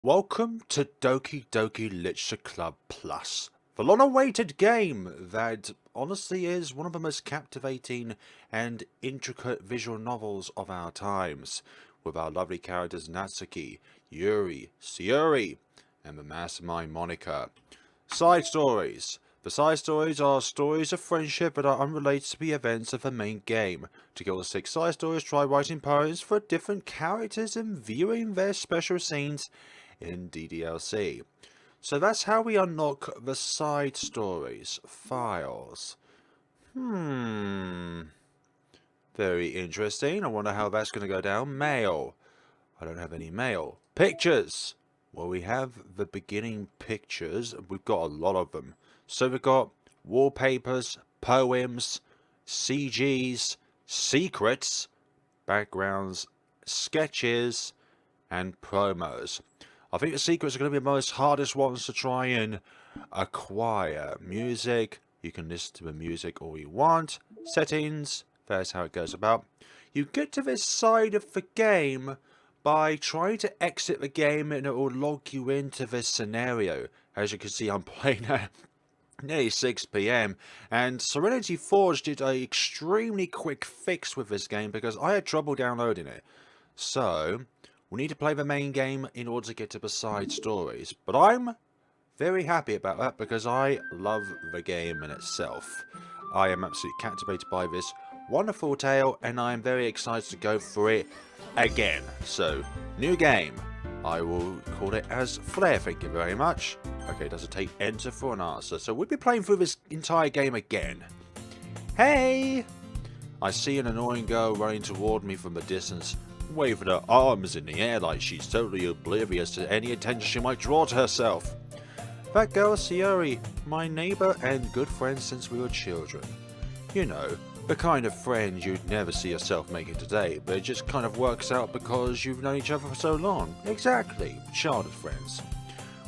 Welcome to Doki Doki Literature Club Plus, the long-awaited game that honestly is one of the most captivating and intricate visual novels of our times, with our lovely characters Natsuki, Yuri, Sayuri, and the mastermind Monica. Side stories. The side stories are stories of friendship that are unrelated to the events of the main game. To kill the 6 side stories, try writing poems for different characters and viewing their special scenes in DDLC. So that's how we unlock the side stories files. Very interesting. I wonder how that's going to go down. Mail. I don't have any mail. Pictures. Well, we have the beginning pictures. We've got a lot of them. So we've got wallpapers, poems, CGs, secrets, backgrounds, sketches, and promos. I think the secrets are going to be the most hardest ones to try and acquire. Music, you can listen to the music all you want. Settings, that's how it goes about. You get to this side of the game by trying to exit the game and it will log you into this scenario. As you can see, I'm playing at nearly 6 PM, and Serenity Forge did an extremely quick fix with this game because I had trouble downloading it. So we need to play the main game in order to get to the side stories. But I'm very happy about that because I love the game in itself. I am absolutely captivated by this wonderful tale and I am very excited to go for it again. So, new game. I will call it as Flare, thank you very much. Okay, does it take enter for an answer? So we'll be playing through this entire game again. Hey! I see an annoying girl running toward me from the distance, waving her arms in the air like she's totally oblivious to any attention she might draw to herself. That girl is Sayuri, my neighbour and good friend since we were children. You know, the kind of friend you'd never see yourself making today, but it just kind of works out because you've known each other for so long. Exactly, childhood friends.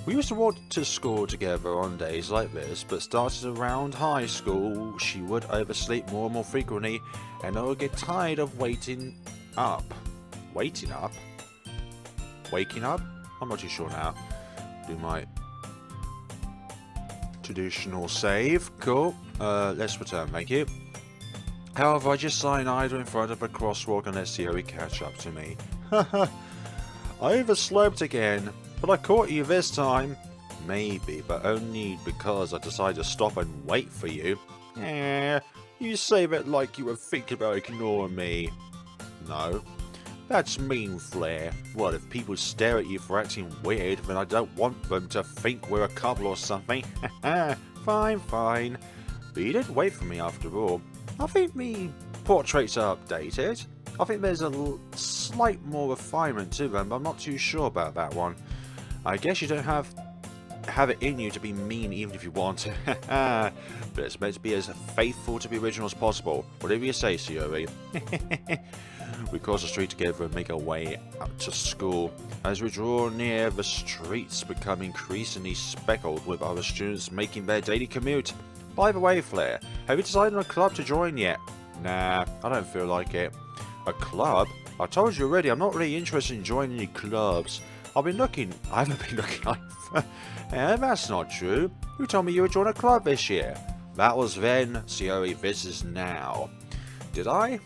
We used to walk to school together on days like this, but started around high school, she would oversleep more and more frequently, and I would get tired of waiting up. Waiting up? Waking up? I'm not too sure now. Do my traditional save. Cool. Let's return, thank you. However, I just saw an idol in front of a crosswalk and let Sayuri catch up to me. Haha. I overslept again, but I caught you this time. Maybe, but only because I decided to stop and wait for you. You say that like you were thinking about ignoring me. No. That's mean, Flare. What, if people stare at you for acting weird, then I don't want them to think we're a couple or something. Fine, fine. But you did wait for me after all. I think the portraits are updated. I think there's a slight more refinement to them, but I'm not too sure about that one. I guess you don't have it in you to be mean even if you want to. But it's meant to be as faithful to the original as possible. Whatever you say, Sayuri. We cross the street together and make our way up to school. As we draw near, the streets become increasingly speckled with other students making their daily commute. By the way, Flare, have you decided on a club to join yet? Nah, I don't feel like it. A club? I told you already, I'm not really interested in joining any clubs. I haven't been looking either. That's not true. You told me you would join a club this year. That was then, Sayuri, this is now. Did I?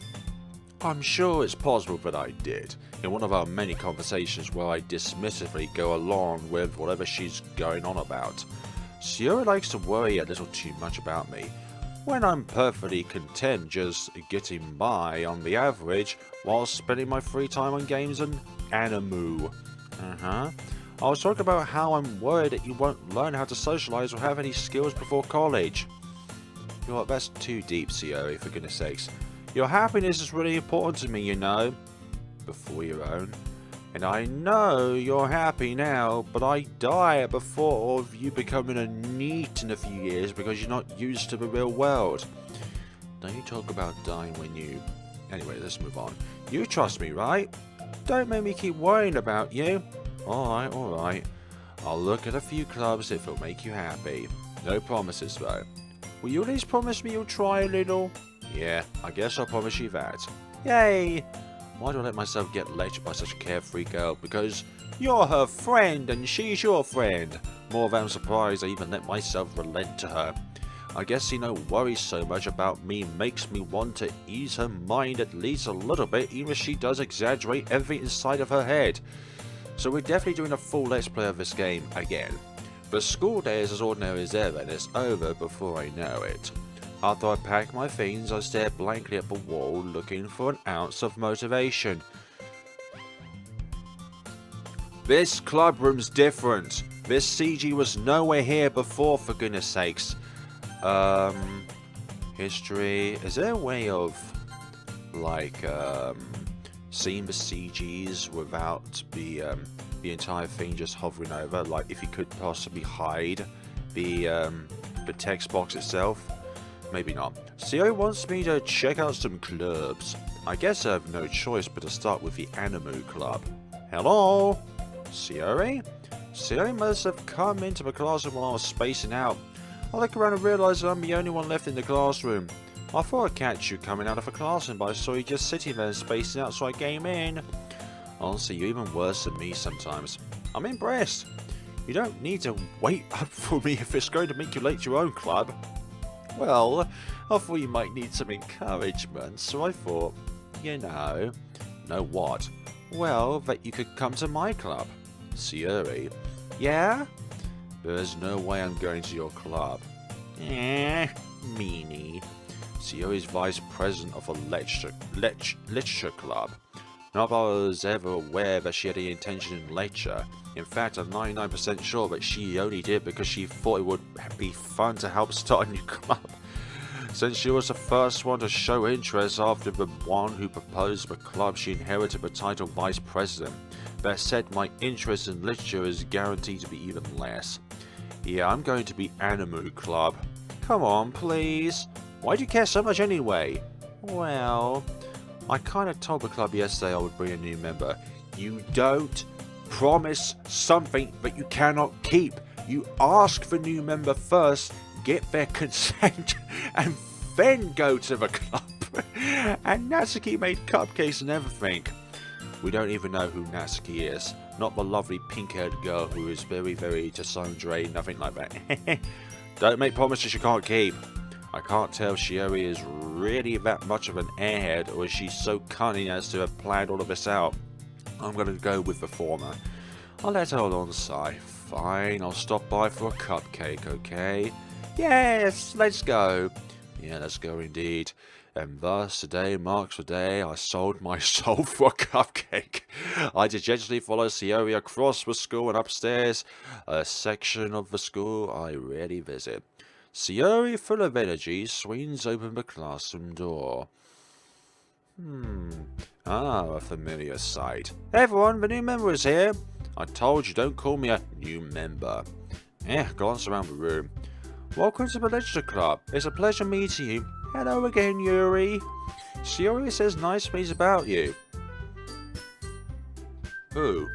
I'm sure it's possible that I did, in one of our many conversations where I dismissively go along with whatever she's going on about. Sayuri likes to worry a little too much about me, when I'm perfectly content just getting by on the average while spending my free time on games and anime. I was talking about how I'm worried that you won't learn how to socialize or have any skills before college. You know what, that's too deep, Sayuri, for goodness sakes. Your happiness is really important to me, you know. Before your own. And I know you're happy now, but I die before of you becoming a NEET in a few years because you're not used to the real world. Don't you talk about dying when you... Anyway, let's move on. You trust me, right? Don't make me keep worrying about you. Alright, alright. I'll look at a few clubs if it'll make you happy. No promises, though. Will you at least promise me you'll try a little? Yeah, I guess I'll promise you that. Yay! Why do I let myself get lectured by such a carefree girl? Because You're her friend and she's your friend. More than surprised I even let myself relent to her. I guess worries so much about me makes me want to ease her mind at least a little bit, even if she does exaggerate everything inside of her head. So we're definitely doing a full let's play of this game again. The school day is as ordinary as ever and it's over before I know it. After I pack my things, I stare blankly at the wall looking for an ounce of motivation. This club room's different. This CG was nowhere here before, for goodness sakes. History. Is there a way of, like, seeing the CGs without the entire thing just hovering over? Like, if you could possibly hide the text box itself? Maybe not. CEO wants me to check out some clubs. I guess I have no choice but to start with the Animu Club. Hello? Sayori? Sayori must have come into the classroom while I was spacing out. I look around and realise that I'm the only one left in the classroom. I thought I'd catch you coming out of the classroom, but I saw you just sitting there and spacing out, so I came in. Honestly, you're even worse than me sometimes. I'm impressed. You don't need to wait up for me if it's going to make you late to your own club. Well, I thought you might need some encouragement, so I thought, know what? Well, that you could come to my club. Sayori. Yeah? There's no way I'm going to your club. Meanie. Sayori's vice president of a literature club. Not that I was ever aware that she had any intention in lecture. In fact, I'm 99% sure that she only did because she thought it would be fun to help start a new club. Since she was the first one to show interest after the one who proposed the club, she inherited the title vice president. That said, my interest in literature is guaranteed to be even less. Yeah, I'm going to be Animu Club. Come on, please. Why do you care so much anyway? Well, I kind of told the club yesterday I would bring a new member. You don't promise something that you cannot keep. You ask for new member first, get their consent, and then go to the club. And Natsuki made cupcakes and everything. We don't even know who Natsuki is. Not the lovely pink-haired girl who is very, very Cassandra, nothing like that. Don't make promises you can't keep. I can't tell if Sayori is really that much of an airhead, or is she so cunning as to have planned all of this out. I'm going to go with the former. I'll let her alone sigh. Fine, I'll stop by for a cupcake, okay? Yes, let's go. Yeah, let's go indeed. And thus, today marks the day I sold my soul for a cupcake. I dejectedly follow Sayori across the school and upstairs, a section of the school I rarely visit. Sayori, full of energy, swings open the classroom door. A familiar sight. Hey everyone, the new member is here. I told you, don't call me a new member. Glance around the room. Welcome to the Literature Club. It's a pleasure meeting you. Hello again, Yuri. Sayori says nice things about you. Who?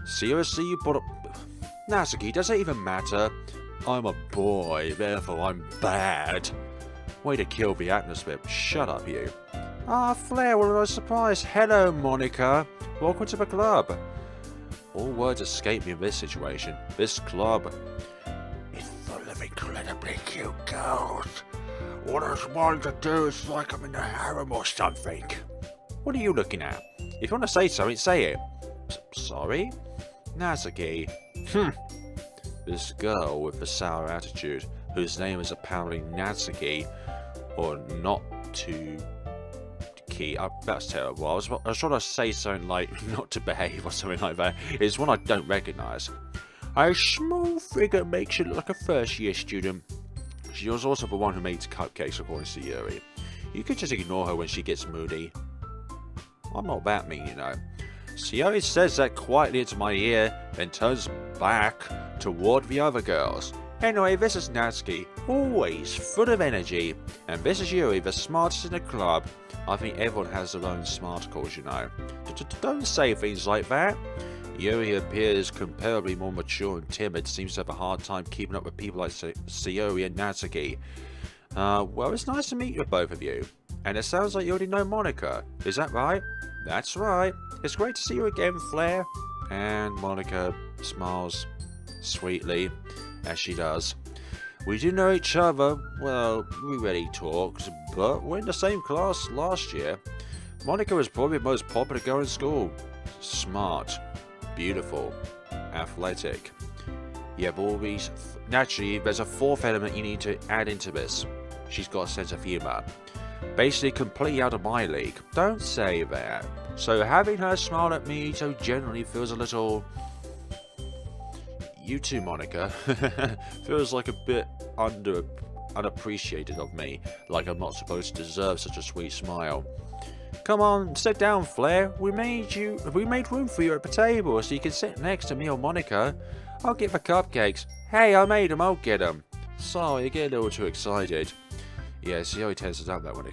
Seriously, you brought up... Natsuki, does it even matter? I'm a boy, therefore I'm bad. Way to kill the atmosphere. Shut up, you. Ah, Flare, what a surprise. Hello, Monica. Welcome to the club. All words escape me in this situation. This club is full of incredibly cute girls. What I was wanting to do is like I'm in a harem or something. What are you looking at? If you want to say something, say it. Sorry? Natsuki. This girl with the sour attitude, whose name is apparently Natsuki, or not to key. That's terrible. I was trying to say something like not to behave or something like that. It's one I don't recognise. A small figure makes you look like a first-year student. She was also the one who made cupcakes, according to Yuri. You could just ignore her when she gets moody. I'm not that mean, you know. Sayori says that quietly into my ear, then turns back toward the other girls. Anyway, this is Natsuki, always full of energy. And this is Yuri, the smartest in the club. I think everyone has their own smarticles, you know. Don't say things like that. Yuri appears comparably more mature and timid, seems to have a hard time keeping up with people like Sayori and Natsuki. Well, it's nice to meet you, both of you. And it sounds like you already know Monica. Is that right? That's right. It's great to see you again, Flare. And Monica smiles sweetly, as she does. We do know each other, well, we rarely talk, but we're in the same class last year. Monica was probably the most popular girl in school. Smart, beautiful, athletic. You have all these... Naturally, there's a fourth element you need to add into this. She's got a sense of humour. Basically completely out of my league. Don't say that. So having her smile at me so generally feels a little... You too, Monica. Feels like a bit unappreciated of me. Like I'm not supposed to deserve such a sweet smile. Come on, sit down, Flare. We made room for you at the table so you can sit next to me or Monica. I'll get the cupcakes. Hey, I made them. I'll get them. Sorry, you get a little too excited. Yeah, see how he tends to do that when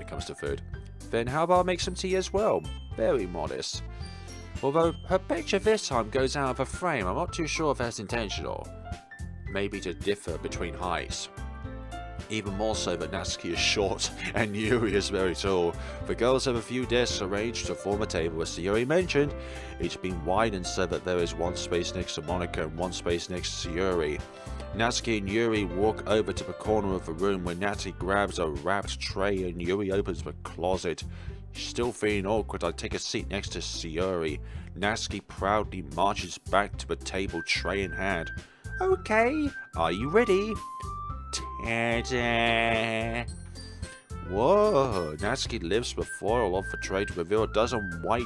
it comes to food. Then how about I make some tea as well? Very modest. Although her picture this time goes out of her frame, I'm not too sure if that's intentional. Maybe to differ between heights. Even more so that Natsuki is short and Yuri is very tall. The girls have a few desks arranged to form a table, as Sayori mentioned, each being widened so that there is one space next to Monica and one space next to Sayori. Natsuki and Yuri walk over to the corner of the room where Natsuki grabs a wrapped tray and Yuri opens the closet. Still feeling awkward, I take a seat next to Sayori. Natsuki proudly marches back to the table, tray in hand. Okay, are you ready? Ta-da! Whoa! Natsuki lifts the foil off the tray to reveal a dozen white,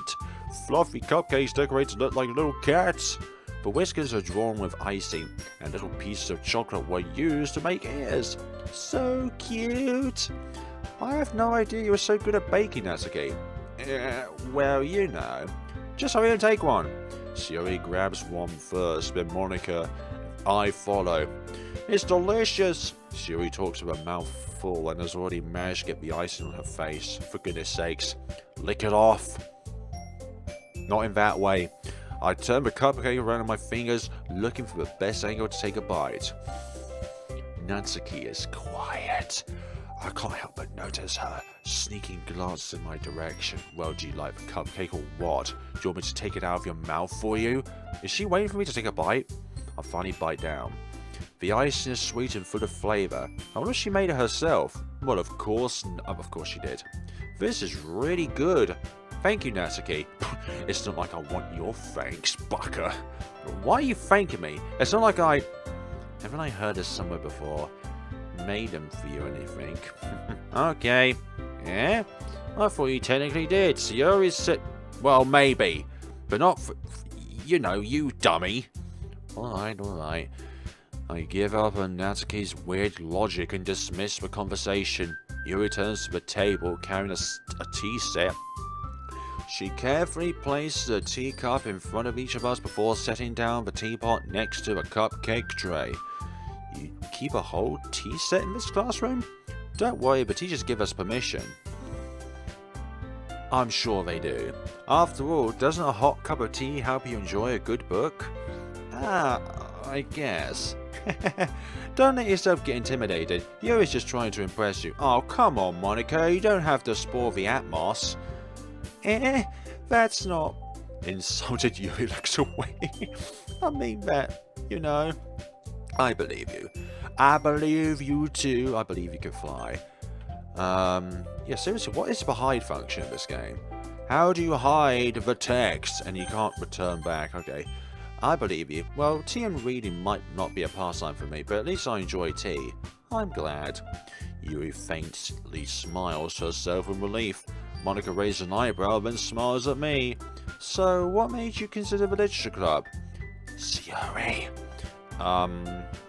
fluffy cupcakes decorated to look like little cats. The whiskers are drawn with icing, and little pieces of chocolate were used to make ears. So cute! I have no idea you were so good at baking, Natsuki. Well, you know. Just hurry and take one. Sayori grabs one first, then Monica. I follow. It's delicious! Sayori talks with her mouth full and has already managed to get the icing on her face. For goodness sakes, lick it off. Not in that way. I turn the cupcake around on my fingers, looking for the best angle to take a bite. Natsuki is quiet. I can't help but notice her sneaking glance in my direction. Well, do you like the cupcake or what? Do you want me to take it out of your mouth for you? Is she waiting for me to take a bite? I finally bite down. The icing is sweet and full of flavour. I wonder if she made it herself. Well, of course she did. This is really good. Thank you, Natsuki. It's not like I want your thanks, bucker. Why are you thanking me? It's not like haven't I heard this somewhere before? Made them for you or anything. Okay. Yeah? I thought you technically did. Sayori's sit... Well, maybe. But not for... You know, you dummy. Alright. I give up on Natsuki's weird logic and dismiss the conversation. Yuri returns to the table carrying a tea set. She carefully places a teacup in front of each of us before setting down the teapot next to a cupcake tray. You keep a whole tea set in this classroom? Don't worry, the teachers give us permission. I'm sure they do. After all, doesn't a hot cup of tea help you enjoy a good book? I guess. Don't let yourself get intimidated. Yuri's just trying to impress you. Oh, come on, Monica. You don't have to spoil the atmos. That's not... Insulted Yuri looks away. I mean that, you know. I believe you. I believe you too. I believe you can fly. Yeah, seriously, what is the hide function in this game? How do you hide the text and you can't return back? Okay. I believe you. Well, tea and reading might not be a pastime for me, but at least I enjoy tea. I'm glad. Yuri faintly smiles to herself in relief. Monica raises an eyebrow, then smiles at me. So, what made you consider the literature club? Sayori. I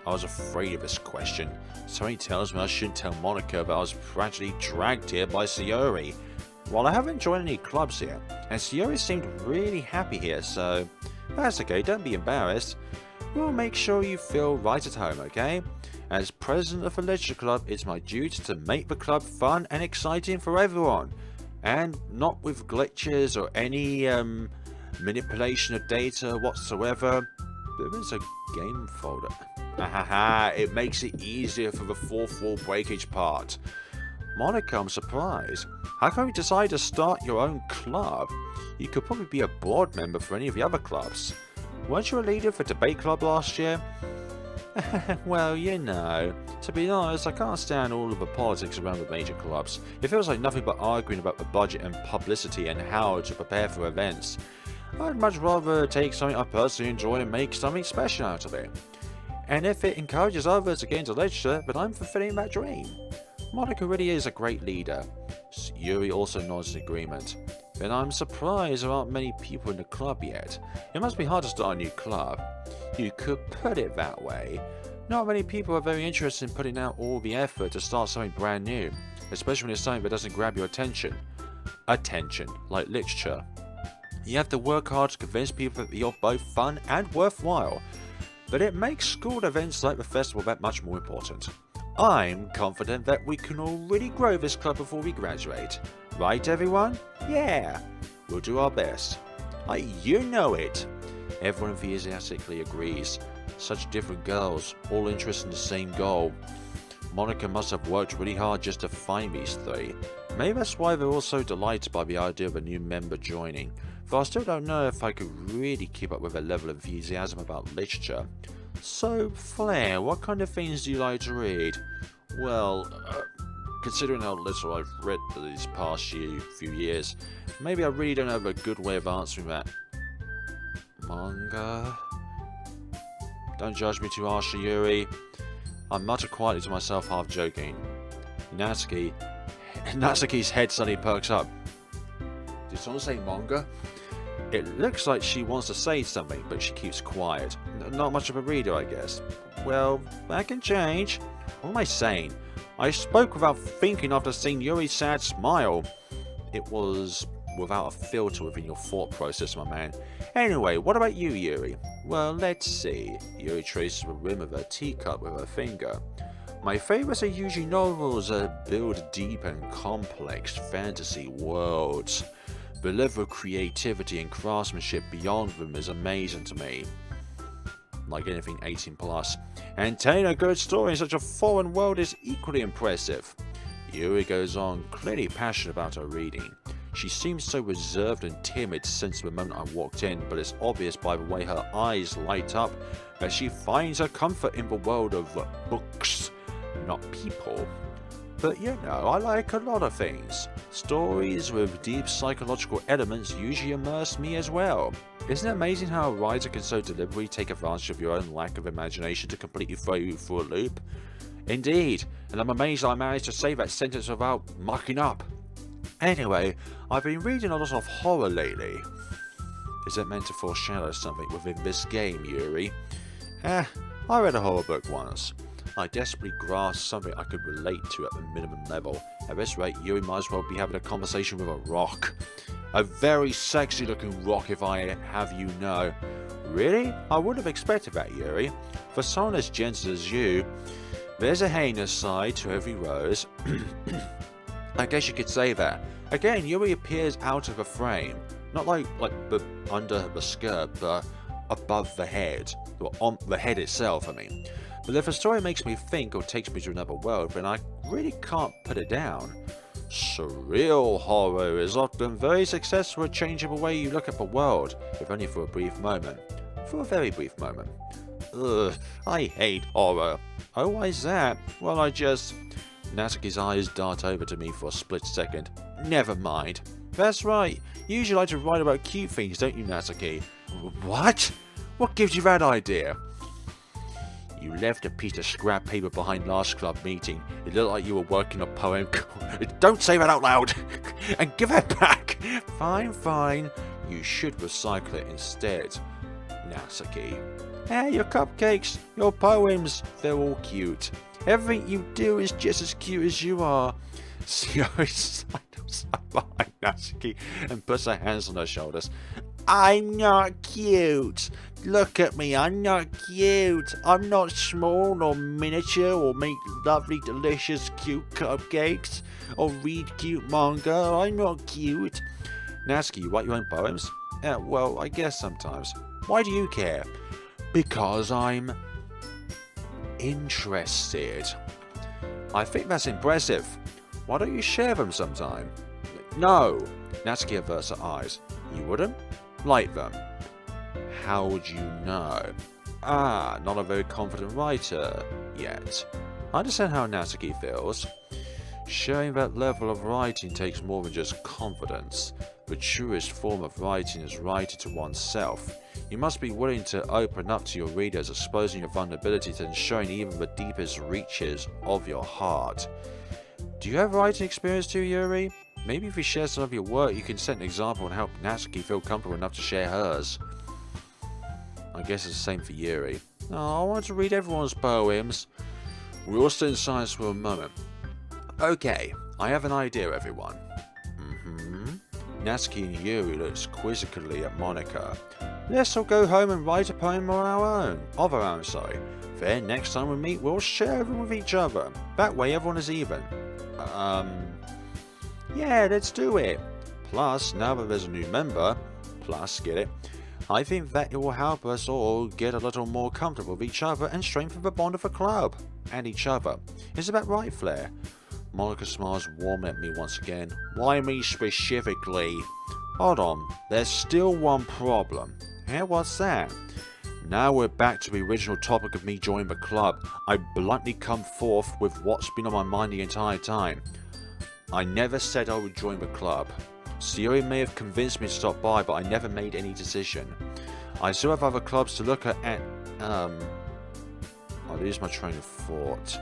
was afraid of this question. Something tells me I shouldn't tell Monica that I was practically dragged here by Sayori. Well, I haven't joined any clubs here, and Sayori seemed really happy here, so... That's okay, don't be embarrassed. We'll make sure you feel right at home, okay? As president of the Literature Club, it's my duty to make the club fun and exciting for everyone. And not with glitches or any manipulation of data whatsoever. There is a game folder. It makes it easier for the fourth wall breakage part. Monica, I'm surprised. How come you decide to start your own club? You could probably be a board member for any of the other clubs. Weren't you a leader for debate club last year? Well, you know, to be honest, I can't stand all of the politics around the major clubs. It feels like nothing but arguing about the budget and publicity and how to prepare for events. I'd much rather take something I personally enjoy and make something special out of it. And if it encourages others to get into literature, then I'm fulfilling that dream. Monica really is a great leader. Yuri also nods in agreement. Then I'm surprised there aren't many people in the club yet. It must be hard to start a new club. You could put it that way. Not many people are very interested in putting out all the effort to start something brand new, especially when it's something that doesn't grab your attention. Attention, like literature. You have to work hard to convince people that you're both fun and worthwhile, but it makes school events like the festival that much more important. I'm confident that we can already grow this club before we graduate. Right, everyone? Yeah, we'll do our best. You know it. Everyone enthusiastically agrees. Such different girls, all interested in the same goal. Monica must have worked really hard just to find these three. Maybe that's why they're all so delighted by the idea of a new member joining. Though I still don't know if I could really keep up with their level of enthusiasm about literature. So, Flare, what kind of things do you like to read? Well, considering how little I've read for these past few years, maybe I really don't have a good way of answering that. Manga? Don't judge me too harshly, Yuri. I mutter quietly to myself, half joking. Natsuki's head suddenly perks up. Did someone say manga? It looks like she wants to say something, but she keeps quiet. Not much of a reader, I guess. Well, that can change. What am I saying? I spoke without thinking after seeing Yuri's sad smile. It was without a filter within your thought process, my man. Anyway, what about you, Yuri? Well, let's see. Yuri traces the rim of her teacup with her finger. My favourites are usually novels that build deep and complex fantasy worlds. The level of creativity and craftsmanship beyond them is amazing to me. Like anything 18 plus. And telling a good story in such a foreign world is equally impressive. Yuri goes on, clearly passionate about her reading. She seems so reserved and timid since the moment I walked in, but it's obvious by the way her eyes light up that she finds her comfort in the world of books, not people. But you know, I like a lot of things. Stories with deep psychological elements usually immerse me as well. Isn't it amazing how a writer can so deliberately take advantage of your own lack of imagination to completely throw you through a loop? Indeed, and I'm amazed I managed to say that sentence without mucking up. Anyway, I've been reading a lot of horror lately. Is it meant to foreshadow something within this game, Yuri? I read a horror book once. I desperately grasped something I could relate to at the minimum level. At this rate, Yuri might as well be having a conversation with a rock. A very sexy looking rock, if I have you know. Really? I wouldn't have expected that, Yuri. For someone as gentle as you, there's a heinous side to every rose. I guess you could say that. Again, Yuri appears out of the frame. Not like under the skirt, but above the head. Or on the head itself, I mean. But if a story makes me think or takes me to another world, then I really can't put it down. Surreal horror is often very successful at changing the way you look at the world, if only for a brief moment. For a very brief moment. Ugh, I hate horror. Oh, why is that? Well, Natsuki's eyes dart over to me for a split second. Never mind. That's right. You usually like to write about cute things, don't you, Natsuki? What? What gives you that idea? You left a piece of scrap paper behind last club meeting. It looked like you were working a poem. Don't say that out loud! And give that back! Fine, fine. You should recycle it instead. Natsuki. Hey, your cupcakes, your poems, they're all cute. Everything you do is just as cute as you are. Yuri sidles up behind Natsuki and puts her hands on her shoulders. I'm not cute. Look at me, I'm not cute. I'm not small or miniature or make lovely, delicious, cute cupcakes or read cute manga. I'm not cute. Natsuki, you write your own poems? Well, I guess sometimes. Why do you care? Because I'm interested. I think that's impressive. Why don't you share them sometime? No! Natsuki averts her eyes. You wouldn't? Like them. How would you know? Ah, not a very confident writer yet. I understand how Natsuki feels. Sharing that level of writing takes more than just confidence. The truest form of writing is writing to oneself. You must be willing to open up to your readers, exposing your vulnerabilities and showing even the deepest reaches of your heart. Do you have writing experience too, Yuri? Maybe if you share some of your work, you can set an example and help Natsuki feel comfortable enough to share hers. I guess it's the same for Yuri. Oh, I want to read everyone's poems. We all stay in silence for a moment. Okay, I have an idea, everyone. Natsuki and Yuri looks quizzically at Monika. Let's all go home and write a poem of our own. Then next time we meet, we'll share them with each other. That way everyone is even. Yeah, let's do it. Plus, now that there's a new member, get it? I think that it will help us all get a little more comfortable with each other and strengthen the bond of the club. And each other. Is that right, Flare? Monika smiles warmly at me once again. Why me specifically? Hold on, there's still one problem. Yeah, what's that? Now we're back to the original topic of me joining the club. I bluntly come forth with what's been on my mind the entire time. I never said I would join the club. Sayori may have convinced me to stop by, but I never made any decision. I still have other clubs to look at I lose my train of thought.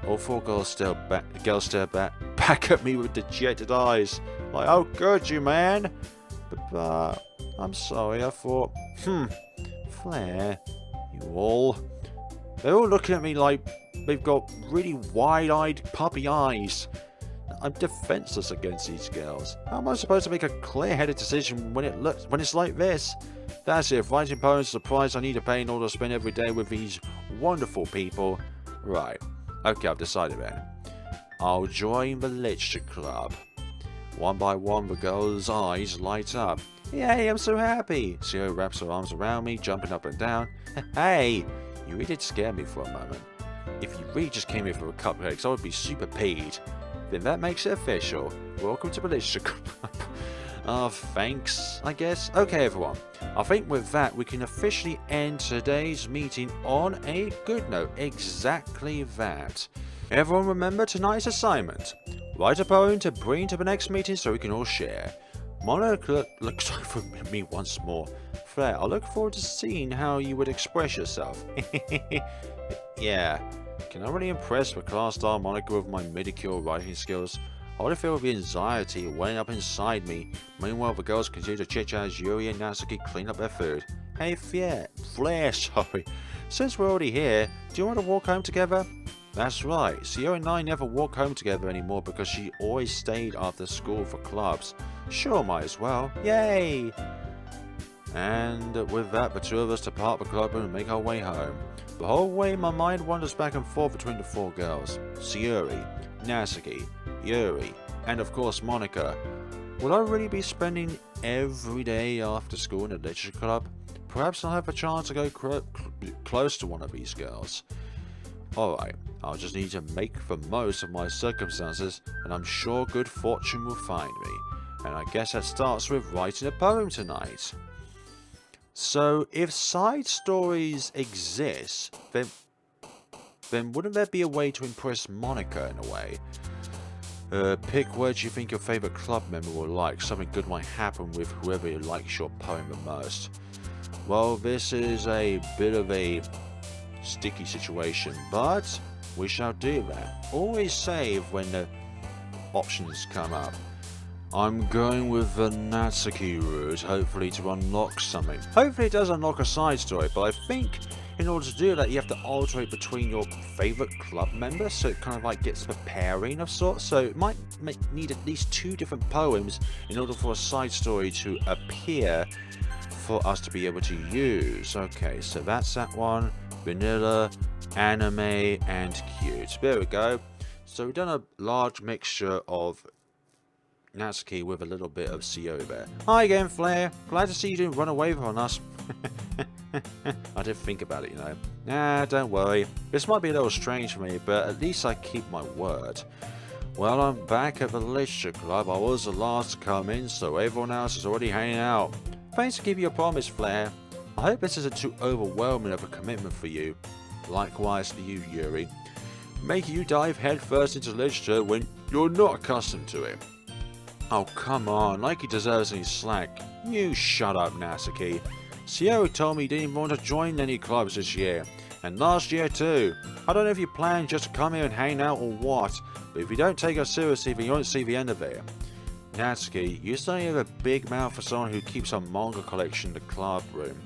All four girls stare back at me with dejected eyes. Like, oh good you man. But I'm sorry, I thought, Flare, you all. They're all looking at me like they've got really wide-eyed puppy eyes. I'm defenseless against these girls. How am I supposed to make a clear-headed decision when it's like this? That's it, if writing poems is the price I need to pay in order to spend every day with these wonderful people. Right. Okay, I've decided then. I'll join the literature club. One by one, the girl's eyes light up. Yay, I'm so happy! Sayori wraps her arms around me, jumping up and down. Hey, you really did scare me for a moment. If you really just came here for a cupcakes, I would be super peed. Then that makes it official. Welcome to the literature club. Thanks, I guess. Okay, everyone. I think with that, we can officially end today's meeting on a good note. Exactly that. Everyone remember tonight's assignment. Write a poem to bring to the next meeting so we can all share. Monika looks over at me once more. Flare, I look forward to seeing how you would express yourself. Yeah. Can I really impress the class star Monika with my medicure writing skills? I would feel the anxiety welling up inside me. Meanwhile, the girls continue to chit-chat as Yuri and Natsuki clean up their food. Hey, Flare, sorry. Since we're already here, do you want to walk home together? That's right. Sayori and I never walk home together anymore because she always stayed after school for clubs. Sure, might as well. Yay! And with that, the two of us depart the club and make our way home. The whole way, my mind wanders back and forth between the four girls. Sayori, Natsuki, Yuri, and of course Monika. Will I really be spending every day after school in a literature club? Perhaps I'll have a chance to go close to one of these girls. Alright, I'll just need to make the most of my circumstances, and I'm sure good fortune will find me. And I guess that starts with writing a poem tonight. So, if side stories exist, then wouldn't there be a way to impress Monika in a way? Pick words you think your favourite club member will like. Something good might happen with whoever likes your poem the most. Well, this is a bit of a sticky situation, but we shall do that. Always save when the options come up. I'm going with the Natsuki route, hopefully to unlock something. Hopefully it does unlock a side story, but I think in order to do that you have to alternate between your favourite club members, so it kind of like gets the pairing of sorts. So it might need at least 2 different poems in order for a side story to appear for us to be able to use. Okay, so that's that one. Vanilla, anime, and cute. There we go. So we've done a large mixture of Natsuki with a little bit of Sayori there. Hi again, Flare. Glad to see you didn't run away from us. I did think about it, you know. Nah, don't worry. This might be a little strange for me, but at least I keep my word. Well, I'm back at the Literature Club. I was the last to come in, so everyone else is already hanging out. Thanks for keeping your promise, Flare. I hope this isn't too overwhelming of a commitment for you. Likewise to you, Yuri. Making you dive headfirst into literature when you're not accustomed to it. Oh, come on, like he deserves any slack. You shut up, Natsuki. Sierra told me he didn't even want to join any clubs this year. And last year too. I don't know if you plan just to come here and hang out or what, but if you don't take us seriously, then you won't see the end of it. Natsuki, you certainly have a big mouth for someone who keeps a manga collection in the club room.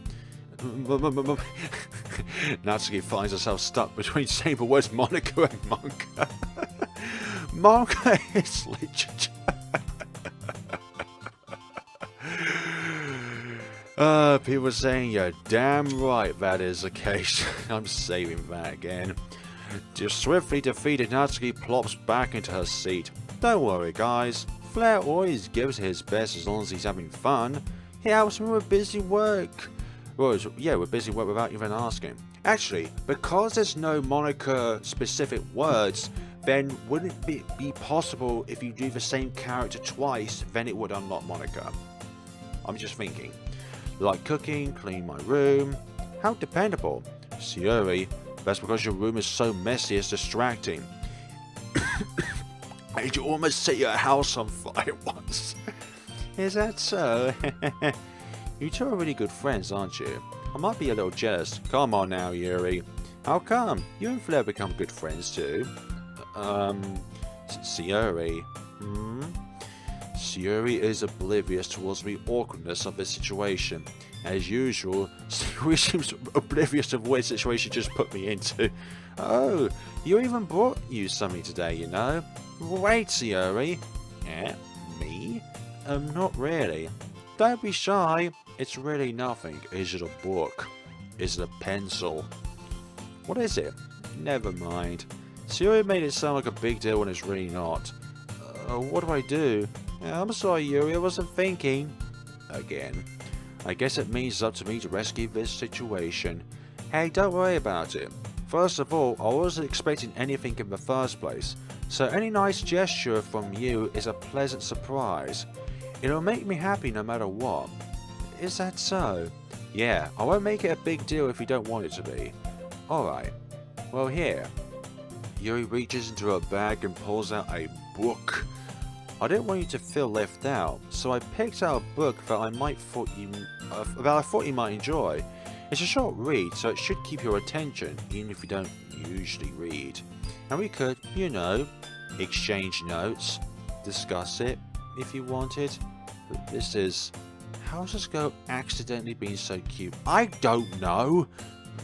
Natsuki finds herself stuck between saying the words Monica and manga. Manga is literature. People are saying you're damn right that is the case. I'm saving that again. Just swiftly defeated, Natsuki plops back into her seat. Don't worry, guys. Flare always gives his best as long as he's having fun. He helps me with busy work. Well, yeah, with busy work without even asking. Actually, because there's no Monica specific words, then wouldn't it be possible if you do the same character twice, then it would unlock Monica? I'm just thinking. Like cooking, clean my room. How dependable. Sayori, that's because your room is so messy it's distracting. Made you almost set your house on fire once. Is that so? You two are really good friends, aren't you? I might be a little jealous. Come on now, Yuri. How come? You and Flare become good friends too. Sayori. Sayori is oblivious towards the awkwardness of the situation. As usual, Sayori seems oblivious of what situation just put me into. Oh, you even brought you something today, you know. Wait, Sayori. Yeah, me? Not really. Don't be shy. It's really nothing. Is it a book? Is it a pencil? What is it? Never mind. Sayori made it sound like a big deal when it's really not. What do I do? I'm sorry, Yuri, I wasn't thinking. Again. I guess it means it's up to me to rescue this situation. Hey, don't worry about it. First of all, I wasn't expecting anything in the first place, so any nice gesture from you is a pleasant surprise. It'll make me happy no matter what. Is that so? Yeah, I won't make it a big deal if you don't want it to be. Alright. Well, here. Yuri reaches into her bag and pulls out a book. I didn't want you to feel left out, so I picked out a book that I thought you might enjoy. It's a short read, so it should keep your attention, even if you don't usually read. And we could, you know, exchange notes, discuss it, if you wanted. But this is... How's this girl accidentally being so cute? I don't know!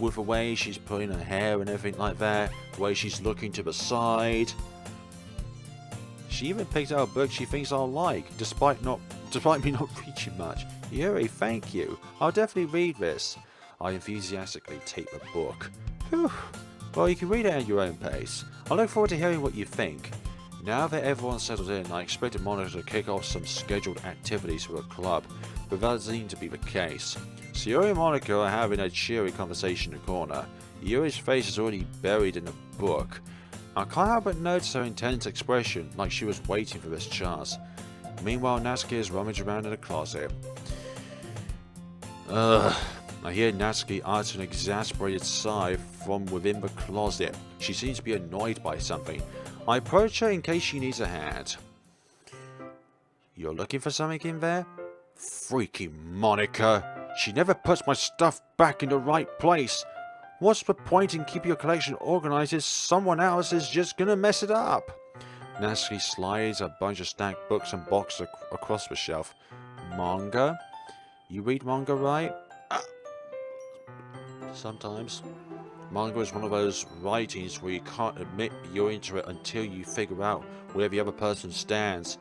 With the way she's pulling her hair and everything like that, the way she's looking to the side. She even picked out a book she thinks I'll like, despite me not reading much. Yuri, thank you. I'll definitely read this. I enthusiastically take the book. Whew. Well, you can read it at your own pace. I look forward to hearing what you think. Now that everyone's settled in, I expected Monica to kick off some scheduled activities for a club, but that doesn't seem to be the case. Sayori and Monica are having a cheery conversation in the corner. Yuri's face is already buried in the book. I can't help but notice her intense expression, like she was waiting for this chance. Meanwhile, Natsuki is rummaging around in the closet. I hear Natsuki utter an exasperated sigh from within the closet. She seems to be annoyed by something. I approach her in case she needs a hand. You're looking for something in there? Freaky Monica! She never puts my stuff back in the right place. What's the point in keeping your collection organized if someone else is just gonna mess it up? Natsuki slides a bunch of stacked books and boxes across the shelf. Manga? You read manga, right? Sometimes. Manga is one of those writings where you can't admit you're into it until you figure out where the other person stands.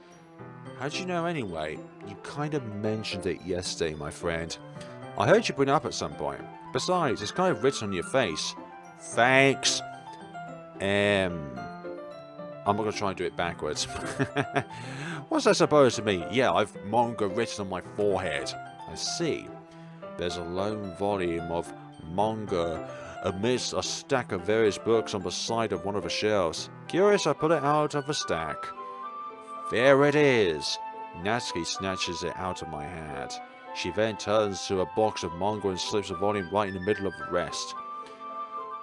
How'd you know anyway? You kind of mentioned it yesterday, my friend. I heard you bring it up at some point. Besides, it's kind of written on your face. Thanks. I'm not going to try and do it backwards. What's that supposed to mean? Yeah, I've manga written on my forehead. I see. There's a lone volume of manga amidst a stack of various books on the side of one of the shelves. Curious, I pull it out of the stack. There it is! Natsuki snatches it out of my hand. She then turns to a box of manga and slips the volume right in the middle of the rest.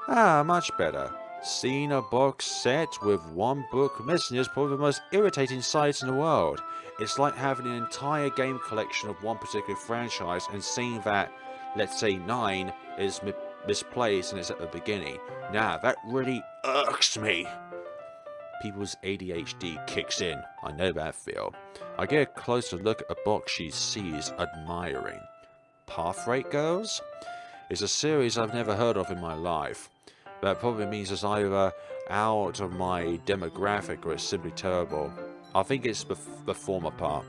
Ah, much better. Seeing a box set with one book missing is probably the most irritating sight in the world. It's like having an entire game collection of one particular franchise and seeing that, let's say 9, is misplaced and it's at the beginning. Now, that really irks me. People's ADHD kicks in. I know that feel. I get a closer look at a box she sees, admiring. Path Rate Girls? It's a series I've never heard of in my life. That probably means it's either out of my demographic or it's simply terrible. I think it's the former part.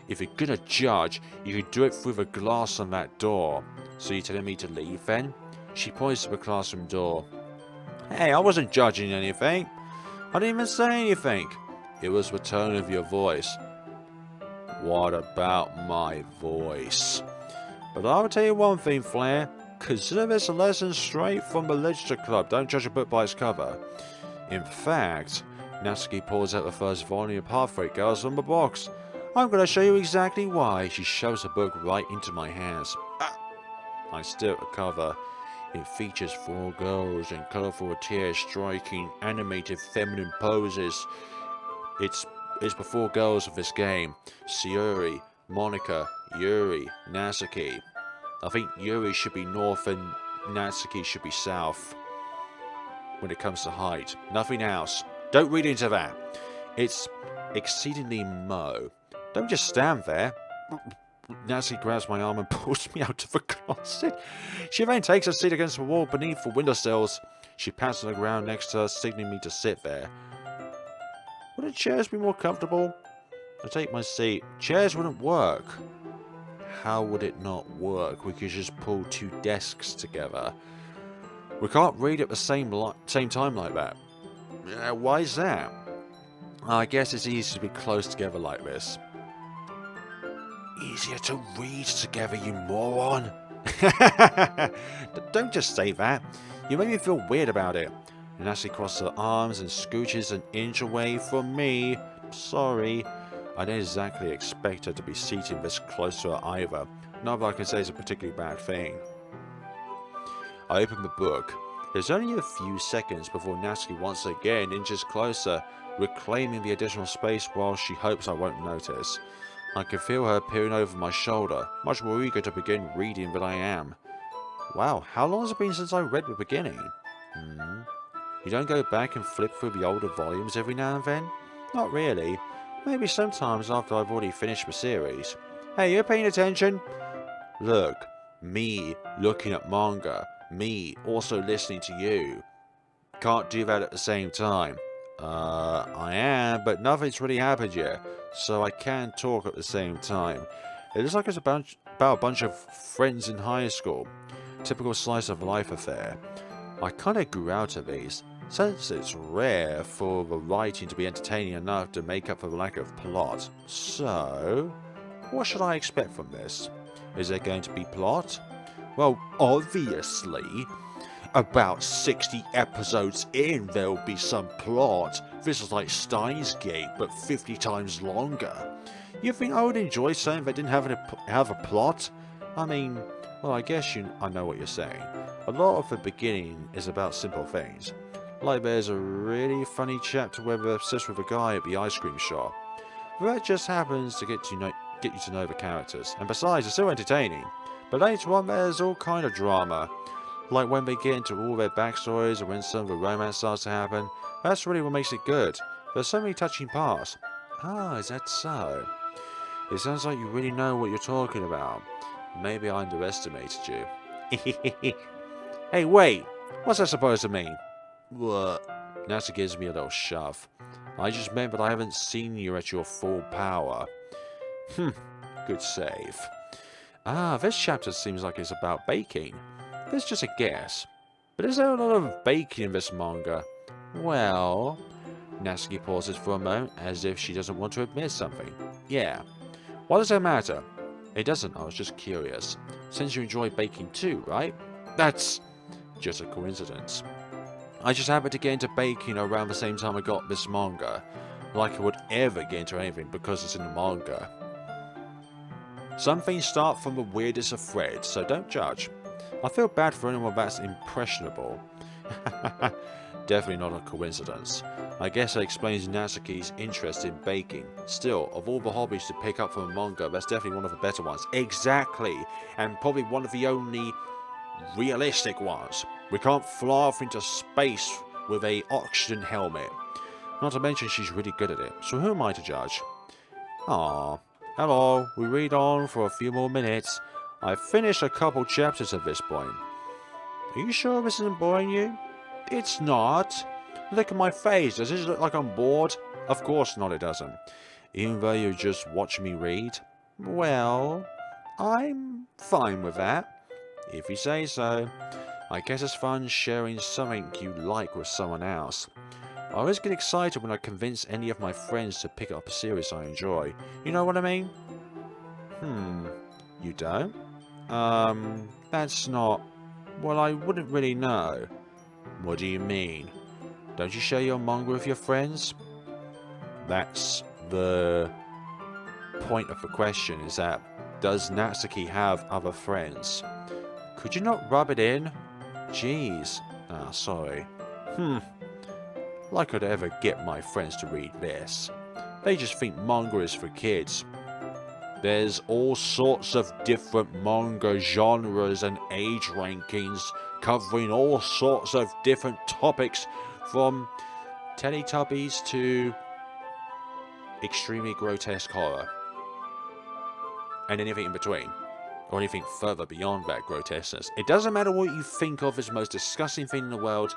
If you're gonna judge, you could do it through the glass on that door. So you're telling me to leave then? She points to the classroom door. Hey, I wasn't judging anything. I didn't even say anything. It was the tone of your voice. What about my voice? But I'll tell you one thing, Flare. Consider this a lesson straight from the literature club. Don't judge a book by its cover. In fact, Natsuki pulls out the first volume of Path Rate Girls from the box. I'm going to show you exactly why. She shoves the book right into my hands. I stare at the cover. It features 4 girls in colourful attire striking animated feminine poses. It's the 4 girls of this game. Sayuri, Monika, Yuri, Natsuki. I think Yuri should be north and Natsuki should be south. When it comes to height. Nothing else. Don't read into that. It's exceedingly mo. Don't just stand there. Natsuki grabs my arm and pulls me out of the closet. She then takes a seat against the wall beneath the windowsills. She pats on the ground next to her, signaling me to sit there. Wouldn't chairs be more comfortable? I take my seat. Chairs wouldn't work. How would it not work? We could just pull 2 desks together. We can't read at the same time like that. Why is that? I guess it's easier to be close together like this. Easier to read together, you moron. Don't just say that. You make me feel weird about it. And Ashley crosses her arms and scooches an inch away from me. Sorry. I didn't exactly expect her to be seated this close to her either. Not that I can say it's a particularly bad thing. I open the book. There's only a few seconds before Natsuki once again inches closer, reclaiming the additional space while she hopes I won't notice. I can feel her peering over my shoulder, much more eager to begin reading than I am. Wow, how long has it been since I read the beginning? You don't go back and flip through the older volumes every now and then? Not really. Maybe sometimes after I've already finished the series. Hey, you paying attention? Look, me looking at manga, me also listening to you. Can't do that at the same time. I am, but nothing's really happened yet, so I can talk at the same time. It looks like it's about a bunch of friends in high school. Typical slice of life affair. I kinda grew out of these, since it's rare for the writing to be entertaining enough to make up for the lack of plot. So, what should I expect from this? Is there going to be plot? Well, obviously. About 60 episodes in, there'll be some plot. This is like Steins Gate, but 50 times longer. You think I would enjoy something that didn't have a plot? I mean, well, I guess I know what you're saying. A lot of the beginning is about simple things. Like there's a really funny chapter where they're obsessed with a guy at the ice cream shop. That just happens to get you to know the characters. And besides, it's still entertaining. But later on, there's all kind of drama. Like when they get into all their backstories or when some of the romance starts to happen. That's really what makes it good. There's so many touching parts. Ah, is that so? It sounds like you really know what you're talking about. Maybe I underestimated you. Hey, wait! What's that supposed to mean? What? Natsuki gives me a little shove. I just meant that I haven't seen you at your full power. Good save. Ah, this chapter seems like it's about baking. That's just a guess. But is there a lot of baking in this manga? Well... Natsuki pauses for a moment, as if she doesn't want to admit something. Yeah. Why does that matter? It doesn't, I was just curious. Since you enjoy baking too, right? That's just a coincidence. I just happened to get into baking around the same time I got this manga. like I would ever get into anything because it's in the manga. Some things start from the weirdest of threads, so don't judge. I feel bad for anyone that's impressionable. Definitely not a coincidence. I guess that explains Natsuki's interest in baking. Still, of all the hobbies to pick up from a manga, that's definitely one of the better ones. Exactly! And probably one of the only realistic ones. We can't fly off into space with a oxygen helmet. Not to mention she's really good at it, so who am I to judge? Aww. Hello, we read on for a few more minutes. I've finished a couple chapters at this point. Are you sure this isn't boring you? It's not. Look at my face. Does this look like I'm bored? Of course not, it doesn't. Even though you're just watching me read? Well, I'm fine with that. If you say so. I guess it's fun sharing something you like with someone else. I always get excited when I convince any of my friends to pick up a series I enjoy. You know what I mean? You don't? That's not... Well, I wouldn't really know. What do you mean? Don't you share your manga with your friends? That's the point of the question, is that does Natsuki have other friends? Could you not rub it in? Jeez. Ah, sorry. Like I'd ever get my friends to read this. They just think manga is for kids. There's all sorts of different manga genres and age rankings covering all sorts of different topics, from Teletubbies to extremely grotesque horror. And anything in between. Or anything further beyond that grotesqueness. It doesn't matter what you think of as the most disgusting thing in the world,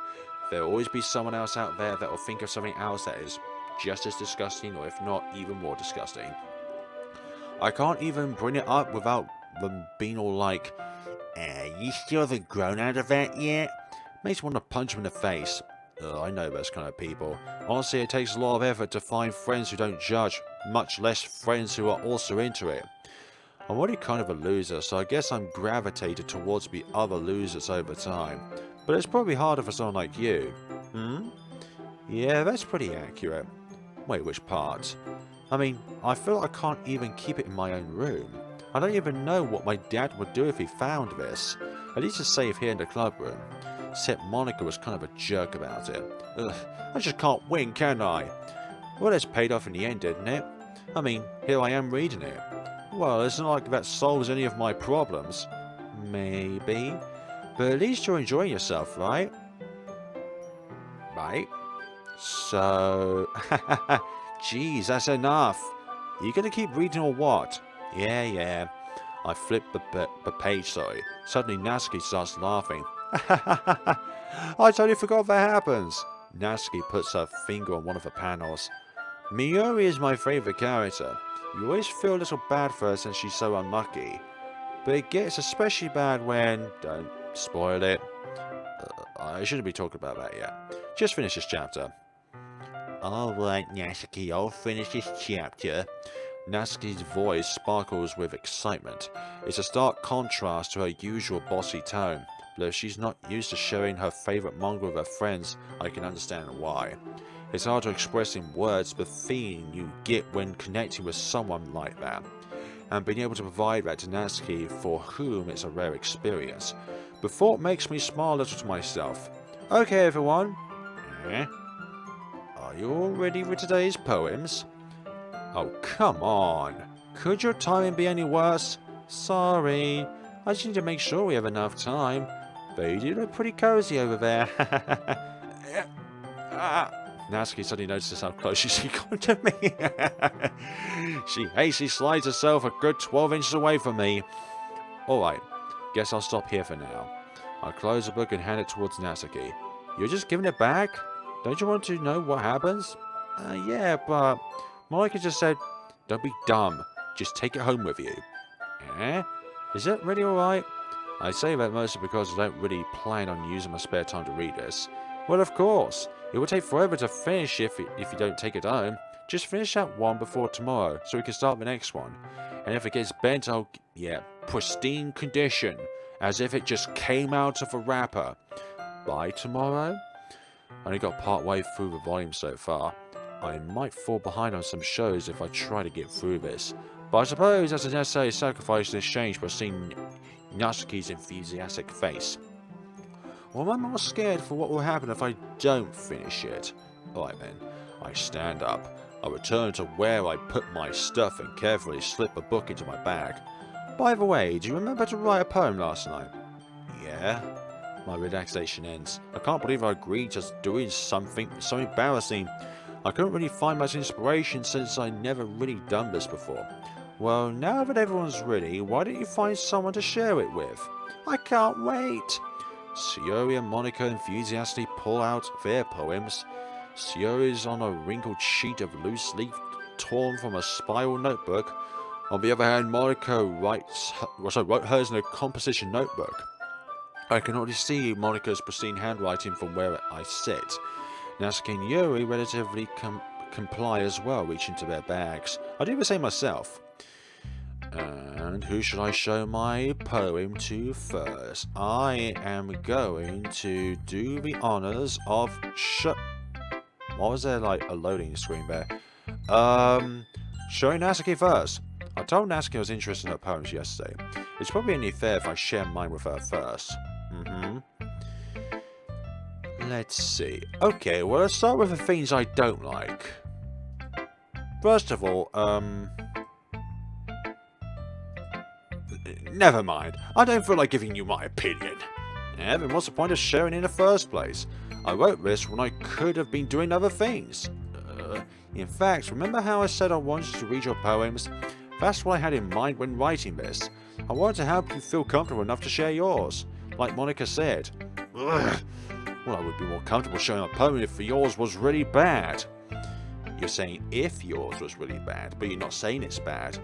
there'll always be someone else out there that will think of something else that is just as disgusting, or if not even more disgusting. I can't even bring it up without them being all like, you still haven't grown out of that yet? Makes me want to punch them in the face. I know those kind of people. Honestly, it takes a lot of effort to find friends who don't judge, much less friends who are also into it. I'm already kind of a loser, so I guess I'm gravitated towards the other losers over time. But it's probably harder for someone like you. Yeah, that's pretty accurate. Wait, which part? I mean, I feel like I can't even keep it in my own room. I don't even know what my dad would do if he found this. At least it's safe here in the club room. Except Monica was kind of a jerk about it. Ugh, I just can't win, can I? Well, it's paid off in the end, didn't it? I mean, here I am reading it. Well, it's not like that solves any of my problems. Maybe. But at least you're enjoying yourself, right? Right? So... Jeez, that's enough. Are you going to keep reading or what? Yeah. I flipped the page, sorry. Suddenly Natsuki starts laughing. I totally forgot that happens. Natsuki puts her finger on one of the panels. Miyori is my favourite character. You always feel a little bad for her since she's so unlucky. But it gets especially bad when... Don't spoil it. I shouldn't be talking about that yet. Just finish this chapter. Alright, Natsuki, I'll finish this chapter. Natsuki's voice sparkles with excitement. It's a stark contrast to her usual bossy tone, but if she's not used to sharing her favourite manga with her friends, I can understand why. It's hard to express in words the feeling you get when connecting with someone like that, and being able to provide that to Natsuki, for whom it's a rare experience. The thought makes me smile a little to myself. Okay, everyone. Are you all ready for today's poems? Oh, come on. Could your timing be any worse? Sorry. I just need to make sure we have enough time. But you do look pretty cozy over there. Natsuki suddenly notices how close she's got to me. She hastily slides herself a good 12 inches away from me. Alright, guess I'll stop here for now. I'll close the book and hand it towards Natsuki. You're just giving it back? Don't you want to know what happens? Yeah, but... Monica just said, don't be dumb. Just take it home with you. Is it really alright? I say that mostly because I don't really plan on using my spare time to read this. Well, of course. It will take forever to finish if you don't take it home. Just finish that one before tomorrow, so we can start the next one. And if it gets bent, pristine condition, as if it just came out of a wrapper. By tomorrow? I only got part way through the volume so far. I might fall behind on some shows if I try to get through this. But I suppose that's a necessary sacrifice in exchange for seeing Natsuki's enthusiastic face. Well, I'm more scared for what will happen if I don't finish it. Alright then, I stand up. I return to where I put my stuff and carefully slip a book into my bag. By the way, do you remember to write a poem last night? Yeah. My relaxation ends. I can't believe I agreed to doing something so embarrassing. I couldn't really find much inspiration since I never really done this before. Well, now that everyone's ready, why don't you find someone to share it with? I can't wait! Sayori and Monica enthusiastically pull out their poems. Sayori's on a wrinkled sheet of loose leaf torn from a spiral notebook. On the other hand, Monica wrote hers in a composition notebook. I can already see Monica's pristine handwriting from where I sit. Natsuki and Yuri relatively comply as well, reaching to their bags. I do the same myself. And who should I show my poem to first? I am going to do the honors of what was there, like a loading screen there? Showing Natsuki first. I told Natsuki I was interested in her poems yesterday. It's probably only fair if I share mine with her first. Let's see. Okay, well, let's start with the things I don't like. First of all, never mind. I don't feel like giving you my opinion. Yeah, then what's the point of sharing in the first place? I wrote this when I could have been doing other things. In fact, remember how I said I wanted to read your poems? That's what I had in mind when writing this. I wanted to help you feel comfortable enough to share yours. Like Monica said. Ugh. Well, I would be more comfortable showing a poem if yours was really bad. You're saying if yours was really bad, but you're not saying it's bad.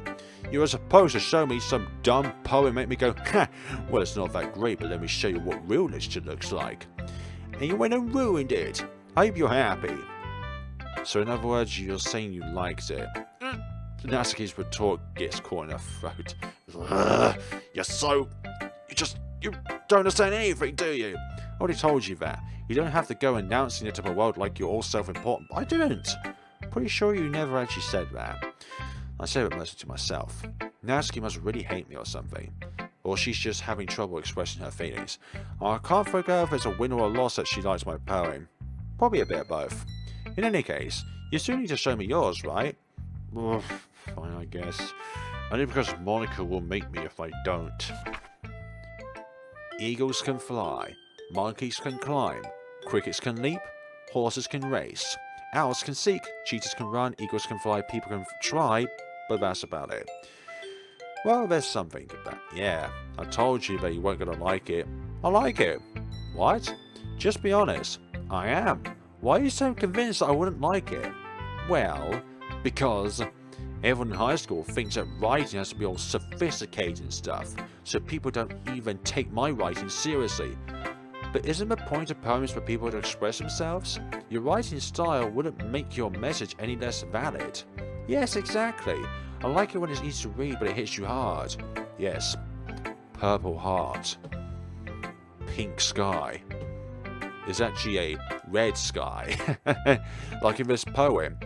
You were supposed to show me some dumb poem and make me go, ha, well, it's not that great, but let me show you what real literature looks like. And you went and ruined it. I hope you're happy. So in other words, you're saying you liked it. Natsuki's retort gets caught in her throat. You don't understand anything, do you? I already told you that. You don't have to go announcing it to the world like you're all self-important. I didn't. Pretty sure you never actually said that. I say it mostly to myself. Natsuki must really hate me or something. Or she's just having trouble expressing her feelings. I can't figure out if it's a win or a loss that she likes my poem. Probably a bit of both. In any case, you still need to show me yours, right? Well, fine, I guess. Only because Monica will make me if I don't. Eagles can fly. Monkeys can climb. Crickets can leap. Horses can race. Owls can seek. Cheetahs can run. Eagles can fly. People can try. But that's about it. Well, there's something to that. Yeah, I told you that you weren't going to like it. I like it. What? Just be honest. I am. Why are you so convinced that I wouldn't like it? Well, because everyone in high school thinks that writing has to be all sophisticated and stuff, so people don't even take my writing seriously. But isn't the point of poems for people to express themselves? Your writing style wouldn't make your message any less valid. Yes, exactly. I like it when it's easy to read, but it hits you hard. Yes. Purple heart. Pink sky. Is actually a red sky. Like in this poem.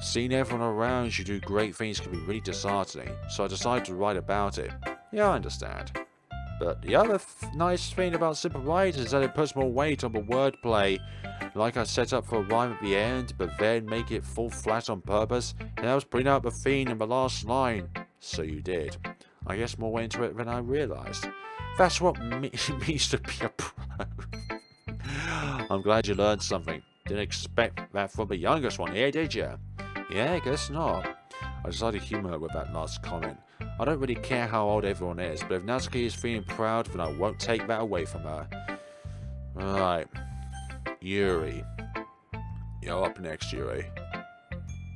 Seeing everyone around you do great things can be really disheartening, so I decided to write about it. Yeah, I understand. But the other nice thing about simple writing is that it puts more weight on the wordplay. Like I set up for a rhyme at the end, but then make it fall flat on purpose, and I was bring out the theme in the last line. So you did. I guess more went into it than I realised. That's what means to be a pro. I'm glad you learned something. Didn't expect that from the youngest one here, did you? Yeah, I guess not. I decided to humour her with that last comment. I don't really care how old everyone is, but if Natsuki is feeling proud, then I won't take that away from her. Alright. Yuri. You're up next, Yuri.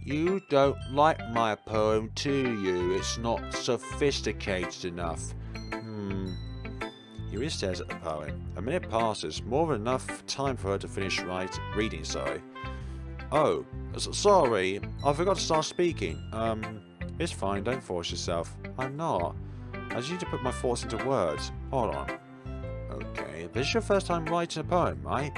You don't like my poem, do you? It's not sophisticated enough. Yuri stares at the poem. A minute passes, more than enough time for her to finish reading, sorry. Oh, sorry, I forgot to start speaking. It's fine, don't force yourself. I'm not. I just need to put my thoughts into words. Hold on. Okay, this is your first time writing a poem, right?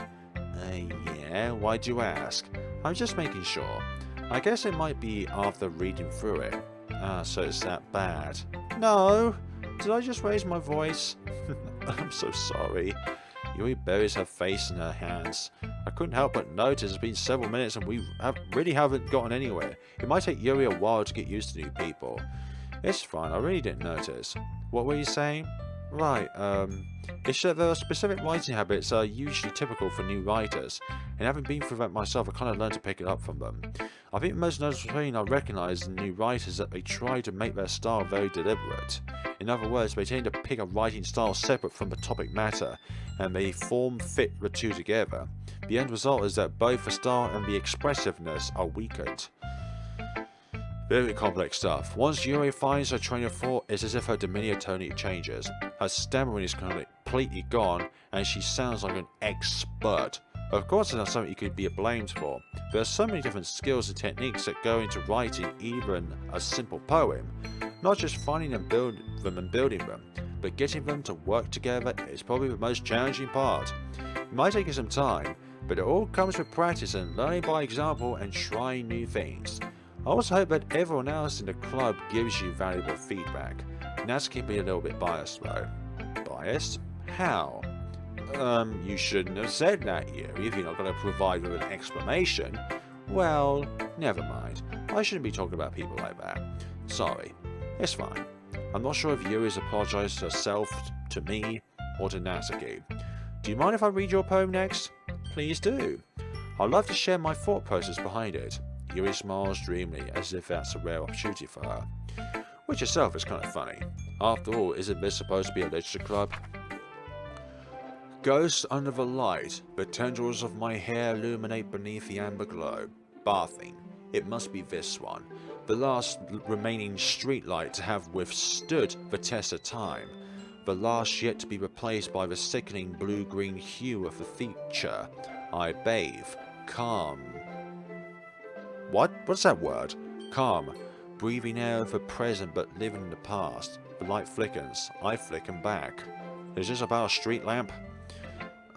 Yeah, why'd you ask? I'm just making sure. I guess it might be after reading through it. Ah, so it's that bad. No! Did I just raise my voice? I'm so sorry. Yuri buries her face in her hands. I couldn't help but notice it's been several minutes and we really haven't gotten anywhere. It might take Yuri a while to get used to new people. It's fine, I really didn't notice. What were you saying? Right, it's that there are specific writing habits that are usually typical for new writers, and having been through that myself, I kind of learned to pick it up from them. I think the most noticeable thing I recognise in new writers is that they try to make their style very deliberate. In other words, they tend to pick a writing style separate from the topic matter, and they fit the two together. The end result is that both the style and the expressiveness are weakened. Very complex stuff. Once Yuri finds her train of thought, it's as if her demeanor totally changes. Her stammering is completely gone, and she sounds like an expert. Of course, it's not something you could be blamed for. There are so many different skills and techniques that go into writing even a simple poem. Not just finding and building them, but getting them to work together is probably the most challenging part. It might take you some time, but it all comes with practice and learning by example and trying new things. I also hope that everyone else in the club gives you valuable feedback. And that's keeping me a little bit biased though. Biased? How? You shouldn't have said that, Yuri, if you're not going to provide with an explanation. Well, never mind. I shouldn't be talking about people like that. Sorry. It's fine. I'm not sure if Yuri's apologized to herself, to me, or to Natsuki. Do you mind if I read your poem next? Please do. I'd love to share my thought process behind it. Yuri smiles dreamily, as if that's a rare opportunity for her. Which itself is kind of funny. After all, isn't this supposed to be a literature club? Ghost under the light, the tendrils of my hair illuminate beneath the amber glow. Bathing. It must be this one. The last remaining streetlight to have withstood the test of time. The last yet to be replaced by the sickening blue-green hue of the feature. I bathe. Calm. What? What's that word? Calm. Breathing air of the present but living in the past. The light flickers. I flicken back. Is this about a street lamp?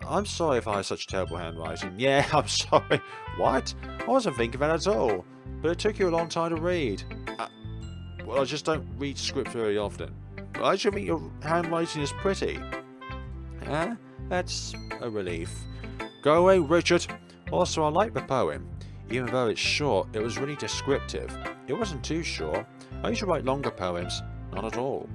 I'm sorry if I have such terrible handwriting. Yeah, I'm sorry. What? I wasn't thinking that at all. But it took you a long time to read. Well, I just don't read script very often. But I should think your handwriting is pretty. Eh? That's a relief. Go away, Richard. Also, I like the poem. Even though it's short, it was really descriptive. It wasn't too short. I usually write longer poems. Not at all.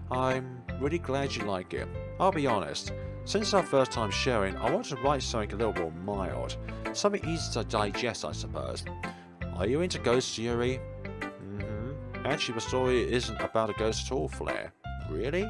I'm really glad you like it. I'll be honest. Since our first time sharing, I wanted to write something a little more mild. Something easy to digest, I suppose. Are you into ghosts, Yuri? Actually, the story isn't about a ghost at all, Flare. Really?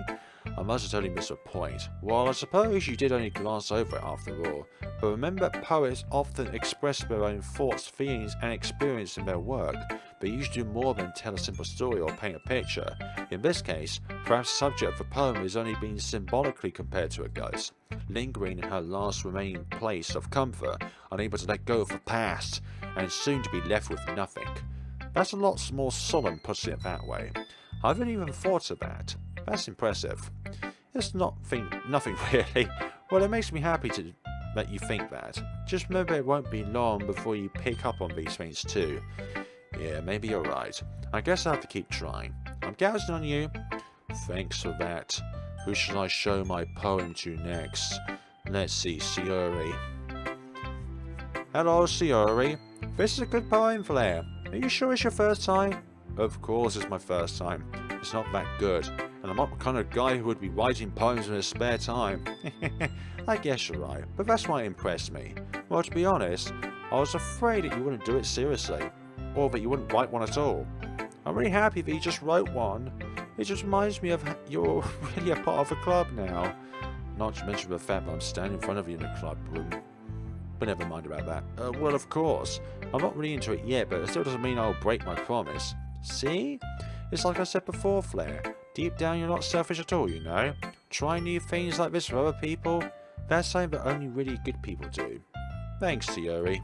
I must have totally missed a point. Well, I suppose you did only glance over it after all. But remember, poets often express their own thoughts, feelings, and experience in their work. They usually do more than tell a simple story or paint a picture. In this case, perhaps the subject of the poem is only being symbolically compared to a ghost, lingering in her last remaining place of comfort, unable to let go of the past, and soon to be left with nothing. That's a lot more solemn, putting it that way. I haven't even thought of that. That's impressive. It's nothing really. Well, it makes me happy to that you think that. Just remember it won't be long before you pick up on these things too. Yeah, maybe you're right. I guess I have to keep trying. I'm counting on you. Thanks for that. Who should I show my poem to next? Let's see, Sayori. Hello, Sayori. This is a good poem, Flare. Are you sure it's your first time? Of course it's my first time. It's not that good. And I'm not the kind of guy who would be writing poems in his spare time. I guess you're right, but that's why it impressed me. Well, to be honest, I was afraid that you wouldn't do it seriously, or that you wouldn't write one at all. I'm really happy that you just wrote one. It just reminds me of you're really a part of a club now. Not to mention the fact that I'm standing in front of you in a club room. But never mind about that. Well, of course. I'm not really into it yet, but it still doesn't mean I'll break my promise. See? It's like I said before, Flare. Deep down, you're not selfish at all, you know. Trying new things like this for other people, that's something that only really good people do. Thanks, Sayori.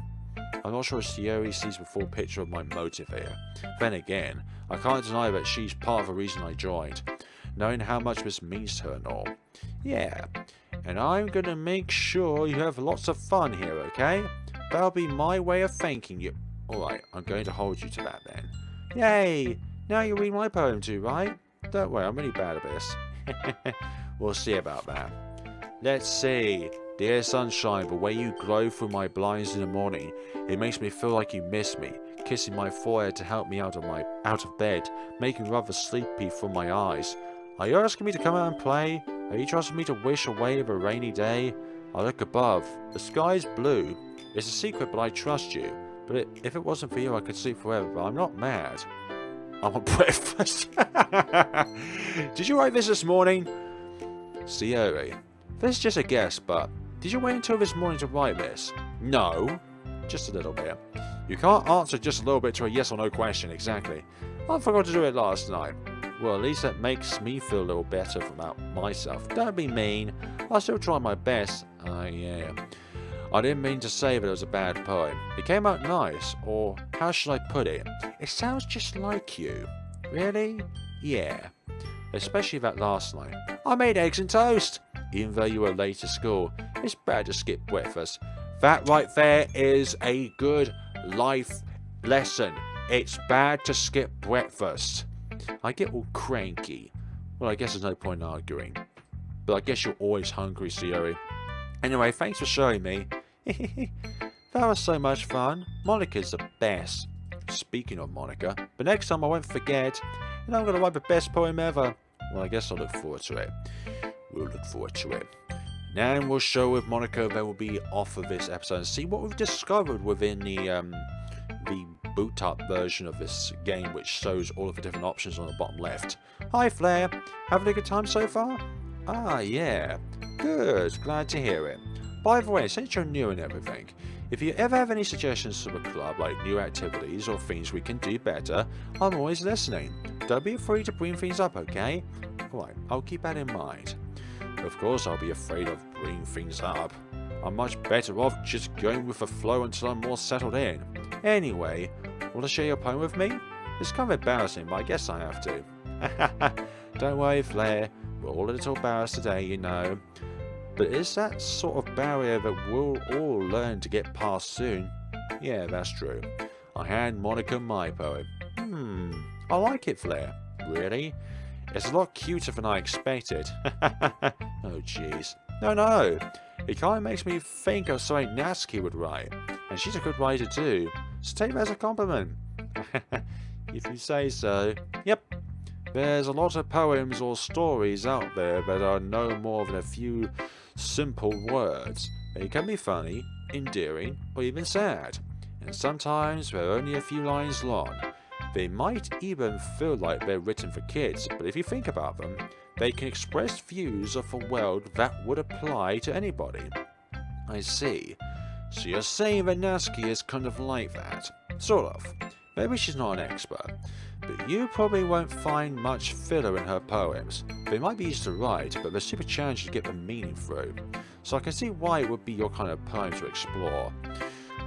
I'm not sure if Sayori sees the full picture of my motive here. Then again, I can't deny that she's part of the reason I joined, knowing how much this means to her and all. Yeah, and I'm gonna make sure you have lots of fun here, okay? That'll be my way of thanking you. Alright, I'm going to hold you to that then. Yay! Now you read my poem too, right? Don't worry, I'm really bad at this. We'll see about that. Let's see. Dear sunshine, the way you glow through my blinds in the morning, it makes me feel like you miss me, kissing my forehead to help me out of bed, making rather sleepy from my eyes. Are you asking me to come out and play? Are you trusting me to wish away the rainy day? I look above. The sky's blue. It's a secret, but I trust you. But if it wasn't for you, I could sleep forever, but I'm not mad. I want breakfast. Did you write this morning? Sayori. This is just a guess, but did you wait until this morning to write this? No. Just a little bit. You can't answer just a little bit to a yes or no question, exactly. I forgot to do it last night. Well, at least that makes me feel a little better about myself. Don't be mean. I'll still try my best. Yeah. I didn't mean to say that it was a bad poem. It came out nice, or how should I put it? It sounds just like you. Really? Yeah. Especially that last line. I made eggs and toast. Even though you were late to school, it's bad to skip breakfast. That right there is a good life lesson. It's bad to skip breakfast. I get all cranky. Well, I guess there's no point in arguing. But I guess you're always hungry, Sayori. Anyway, thanks for showing me. That was so much fun. Monica's the best. Speaking of Monica, but next time I won't forget, and I'm going to write the best poem ever. Well, I guess I'll look forward to it. We'll look forward to it. Now we'll show with Monica that will be off of this episode and see what we've discovered within the boot up version of this game, which shows all of the different options on the bottom left. Hi Flare, having a good time so far? Ah yeah, good, glad to hear it. By the way, since you're new and everything, if you ever have any suggestions for the club, like new activities or things we can do better, I'm always listening. Don't be afraid to bring things up, okay? Alright, I'll keep that in mind. Of course I'll be afraid of bringing things up. I'm much better off just going with the flow until I'm more settled in. Anyway, want to share your poem with me? It's kind of embarrassing, but I guess I have to. Don't worry, Flare. We're all a little embarrassed today, you know. But it's that sort of barrier that we'll all learn to get past soon. Yeah, that's true. I hand Monica my poem. I like it, Flare. Really? It's a lot cuter than I expected. Oh, jeez. No. It kind of makes me think of something Natsuki would write. And she's a good writer too. So take that as a compliment. If you say so. Yep. There's a lot of poems or stories out there that are no more than a few simple words. They can be funny, endearing, or even sad. And sometimes they're only a few lines long. They might even feel like they're written for kids, but if you think about them, they can express views of the world that would apply to anybody. I see. So you're saying that Natsuki is kind of like that? Sort of. Maybe she's not an expert, but you probably won't find much filler in her poems. They might be easy to write, but they're super challenging to get the meaning through. So I can see why it would be your kind of poem to explore.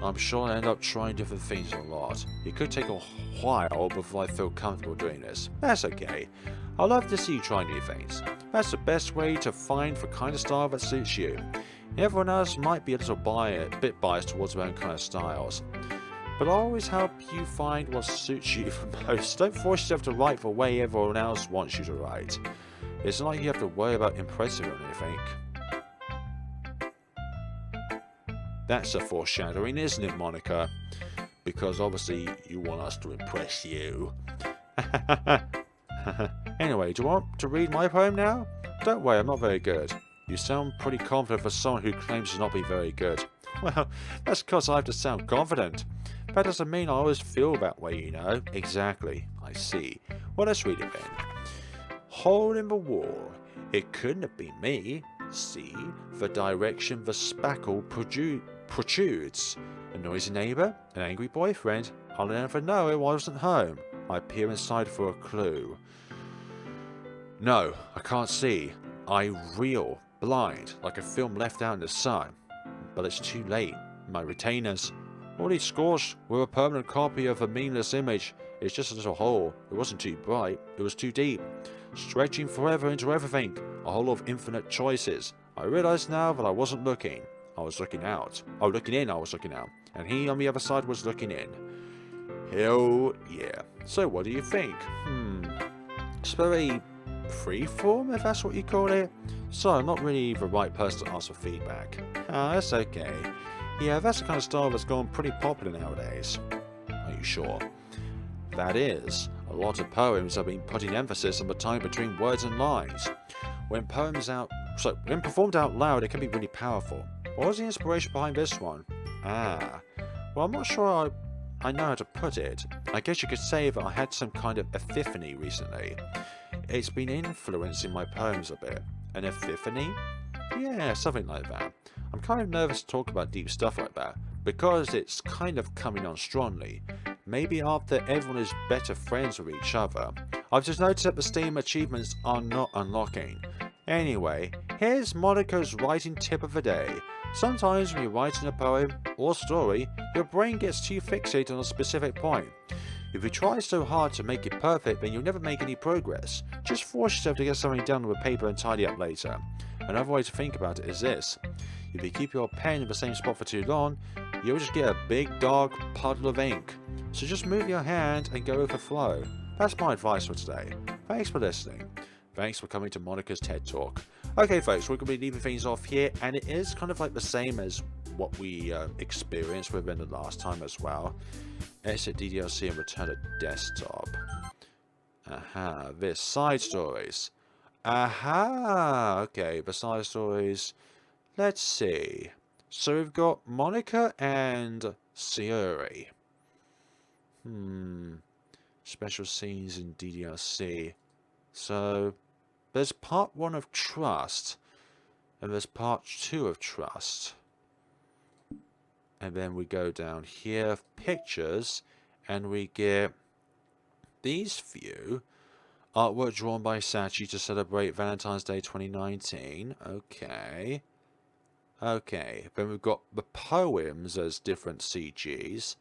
I'm sure I end up trying different things a lot. It could take a while before I feel comfortable doing this. That's okay. I love to see you try new things. That's the best way to find the kind of style that suits you. Everyone else might be a bit biased towards their own kind of styles. But I'll always help you find what suits you the most. Don't force yourself to write the way everyone else wants you to write. It's not like you have to worry about impressing or anything. That's a foreshadowing, isn't it, Monica? Because obviously you want us to impress you. Anyway, do you want to read my poem now? Don't worry, I'm not very good. You sound pretty confident for someone who claims to not be very good. Well, that's because I have to sound confident. That doesn't mean I always feel that way, you know. Exactly, I see. Well, let's read it then. Hole in the wall. It couldn't have been me. See, the direction the spackle protrudes. A noisy neighbour? An angry boyfriend? I'll never know it wasn't home. I peer inside for a clue. No, I can't see. I reel, blind, like a film left out in the sun. But it's too late. My retainers. Already scorched with a permanent copy of a meaningless image. It's just a little hole. It wasn't too bright. It was too deep. Stretching forever into everything. A hole of infinite choices. I realise now that I wasn't looking. I was looking out. Oh, looking in, I was looking out. And he on the other side was looking in. Hell yeah. So what do you think? It's very freeform, if that's what you call it. So I'm not really the right person to ask for feedback. That's okay. Yeah, that's the kind of style that's gone pretty popular nowadays. Are you sure? That is, a lot of poems have been putting emphasis on the time between words and lines. When performed out loud, it can be really powerful. What was the inspiration behind this one? Well, I'm not sure I know how to put it. I guess you could say that I had some kind of epiphany recently. It's been influencing my poems a bit. An epiphany? Yeah, something like that. I'm kind of nervous to talk about deep stuff like that, because it's kind of coming on strongly. Maybe after everyone is better friends with each other. I've just noticed that the Steam achievements are not unlocking. Anyway, here's Monica's writing tip of the day. Sometimes when you're writing a poem or story, your brain gets too fixated on a specific point. If you try so hard to make it perfect, then you'll never make any progress. Just force yourself to get something down on paper and tidy up later. Another way to think about it is this. If you keep your pen in the same spot for too long, you'll just get a big dark puddle of ink. So just move your hand and go with the flow. That's my advice for today. Thanks for listening. Thanks for coming to Monica's TED Talk. Okay folks, we're going to be leaving things off here, and it is kind of like the same as what we experienced within the last time as well. Exit DDLC and return to desktop. This side stories. Okay, the side stories. Let's see. So we've got Monica and Sayuri. Special scenes in DDLC. So there's part 1 of Trust, and there's part 2 of Trust. And then we go down here, pictures, and we get these few. Artwork drawn by Sachi to celebrate Valentine's Day 2019. Okay. Then we've got the poems as different CGs.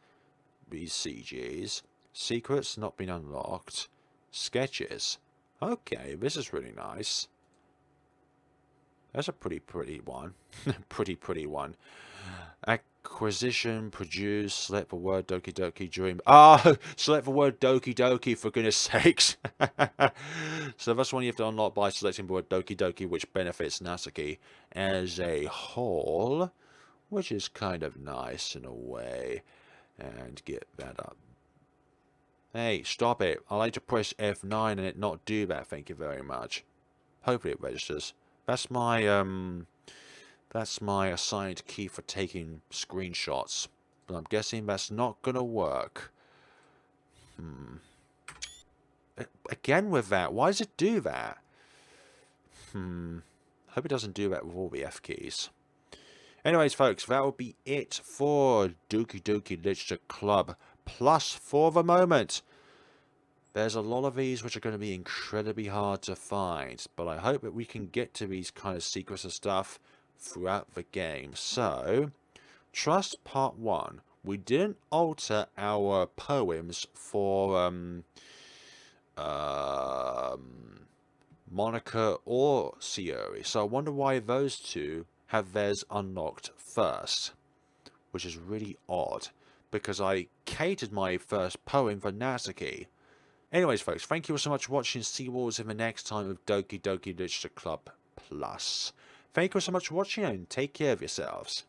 These CGs. Secrets not been unlocked. Sketches. Okay, this is really nice. That's a pretty one. pretty one. Acquisition, produce, select the word Doki Doki dream. Select the word Doki Doki, for goodness sakes. So that's one you have to unlock by selecting the word Doki Doki, which benefits Natsuki as a whole, which is kind of nice in a way. And get that up. Hey, stop it. I like to press F9 and it not do that, thank you very much. Hopefully it registers. That's my assigned key for taking screenshots. But I'm guessing that's not gonna work. Again with that, why does it do that? Hope it doesn't do that with all the F keys. Anyways, folks, that will be it for Doki Doki Literature Club Plus for the moment. There's a lot of these which are going to be incredibly hard to find, but I hope that we can get to these kind of secrets and stuff throughout the game. So, Trust Part 1. We didn't alter our poems for Monica or Sayuri, so I wonder why those two have theirs unlocked first, which is really odd, because I catered my first poem for Natsuki. Anyways, folks, thank you all so much for watching. See you all in the next time of Doki Doki Literature Club Plus. Thank you all so much for watching, and take care of yourselves.